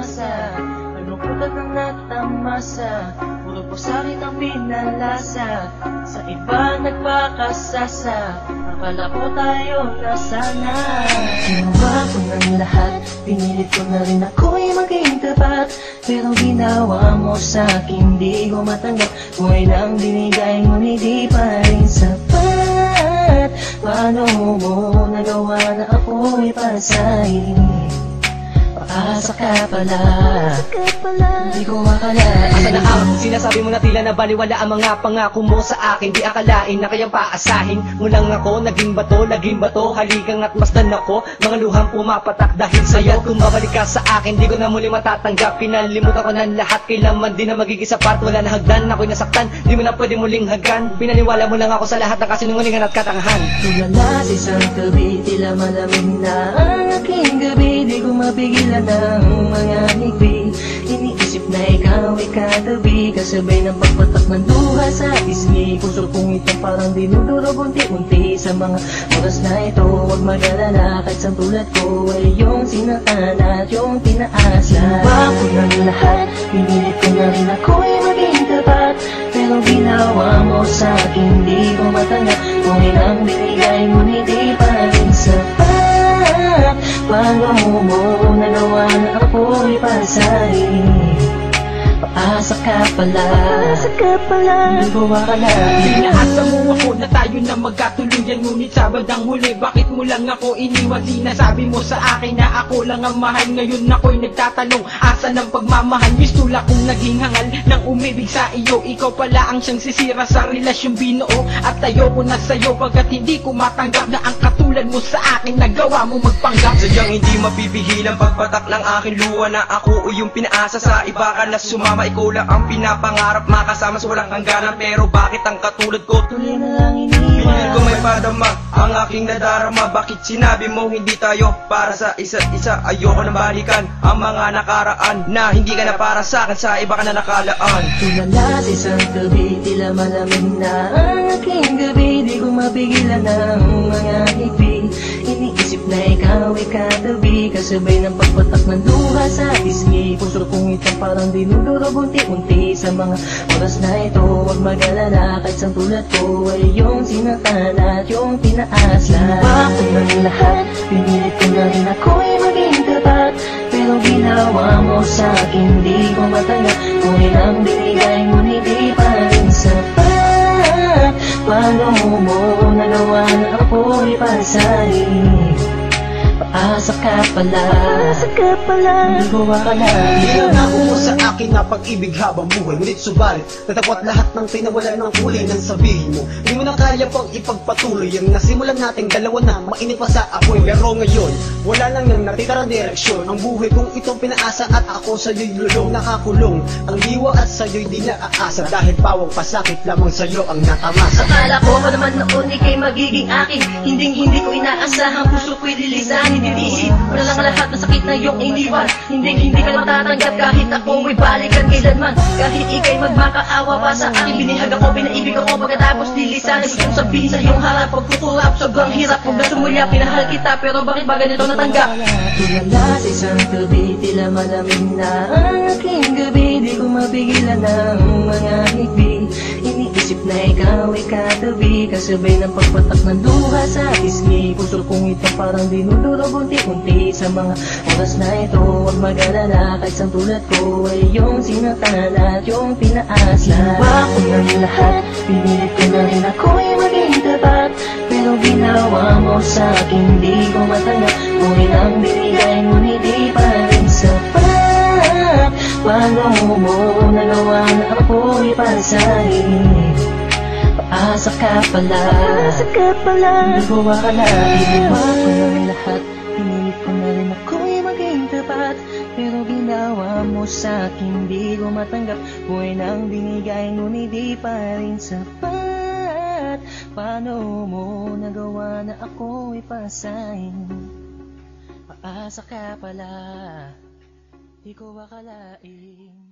umasa. Malungkot at ang natamasa, puro po sa'kin ang pinalasa. Sa iba nagpakasasa, akala ko tayo na sana. Ginawa ko ng lahat, pinilit ko na rin ako'y maging tapat. Pero ginawa mo sa'kin, di ko matanggap. Buhay lang binigay ngunit di pa rin sapat. Paano mo nagawa na ako'y pasahin? Paasa ka pala, di ko akalain. Asa na ang sinasabi mo na tila na baliwala ang mga pangako mo sa akin. Di akalain na kayang paasahin mo lang ako. Naging bato, haligang at masdan ako. Mga luhang pumapatak dahil sa'yo. Kung babalik ka sa akin, di ko na muli matatanggap. Pinalimutan ko ng lahat, kailanman din na magiging sapat. Wala na hagdan, ako'y nasaktan, di mo na pwede muling hagan. Pinaniwala mo lang ako sa lahat ng kasinungalingan at katangahan. Tulala sa isang gabi, tila malamig na ang aking gabi. Di ko mapigilan ng mga ngiti. Iniisip na ikaw ay katabi, kasabay ng pagpatak ng duha sa pisngi. Puso kong itong parang dinudurog unti-unti. Sa mga oras na ito, huwag mag-alala, kahit sa tulad ko ay yung sinaktan at yung pinaasa. Ginawa ko ng lahat, pinilit ko na rin ako'y maging tapat. Pero ginawa mo sa'kin, di ko matanggap. Kung ilang binigay ngunit di pa rin sapat. Paano mo nagawa na ako'y pasahin? Paasa ka pala, di ko akalain. Inaasa mo ako na tayo na magkatuluyan, ngunit sa bandang huli, bakit mo lang ako iniwan? Sinasabi mo sa akin na ako lang ang mahal. Ngayon ako'y nagtatanong, asa ng pagmamahal? Mistula kong naging hangal ng umibig sa iyo. Ikaw pala ang siyang sisira sa relasyong binuo. At tayo ko na sa'yo, pagkat hindi ko matanggap na ang katulad mo sa akin nagawa mo magpanggap. Sadyang hindi mapipigil ang pagpatak ng aking luha na ako o yung pinaasa sa iba ka na sumama. Ikaw lang ang pinapangarap, makasama sa walang hangganan. Pero bakit ang katulad ko tuloy na lang iniwan? Pinili ko may padama ang aking nadarama. Bakit sinabi mo hindi tayo para sa isa't isa? Ayoko nang balikan ang mga nakaraan, na hindi ka na para sa akin, sa iba ka na nakalaan. Tulala sa isang gabi, tila malamig na ang aking gabi. Di ko mapigilan ng mga ngiti. Iniisip na ikaw ay katabi, kasabay ng pagpatak ng duha sa pisngi. Puso kong itong parang dinudurog unti-unti. Sa mga oras na ito, huwag mag-alala, kahit sa tulad ko ay yung sinaktan at yung pinaasa. Ginawa ko ng lahat, pinilit ko na rin ako'y maging tapat. Pero ginawa mo sa'kin, di ko matanggap. Kung ilang binigay ngunit di pa rin sapat. Paano mo nagawa na ako'y pasahin? Paasa ka pala, di ko akalain. Nangako mo sa akin na pag-ibig habang buhay, ngunit subalit natapot lahat ng tinawalan ng kulay ng sabihin mo. Di mo na kaya pang ipagpatuloy ang nasimulan nating dalawa na mainit pa sa apoy. Pero ngayon, wala lang nang natitarang direksyon. Ang buhay kong itong pinaasa at ako sa'yo'y lulong nakakulong. Ang liwa at sa'yo'y di naaasa, dahil pawang pasakit lamang sa'yo ang natamasa. Akala ko pa naman noon ika'y magiging akin. Hindi ko inaasahan, puso ko'y lilisanin. Iniisip ko na lang lahat ng sakit na iyong iniwan. Hindi ka matatanggap kahit ako ay balikan kailanman. Kahit ika'y magmakaawa pa sa akin. Binihag ako, pinaibig ako, pagkatapos lilisanin. Gustong sabihin sa iyong harap, pagkukulap, sobrang hirap. Huwag na sumulya, pinahal kita, pero bakit ba ganito natanggap? Tulala sa isang gabi, tila malamig na ang aking gabi. Di ko mapigilan ng mga ngiti. Iniisip na ikaw ay katabi, kasabay ng pagpatak ng duha sa pisngi. Puso kong itong parang dinudurog unti-unti. Sa mga oras na ito, huwag mag-alala, kahit sa tulad ko ay yung sinaktan at yung pinaasa. Ginawa ko ng lahat, pinilit ko na rin ako'y maging tapat. Pero ginawa mo sa'kin, di ko matanggap. Kung ilang binigay ngunit di pa rin sapat. Paano mo nagawa na ako'y pasahin? Paasa ka pala, di ko akalain. Ginawa ko ng lahat, pinilit ko na rin ako'y maging tapat. Pero ginawa mo sa'kin, di ko matanggap. Buhay nang binigay ngunit di pa rin sapat. Paano mo nagawa na ako'y pasahin? Paasa ka pala, di ko akalain.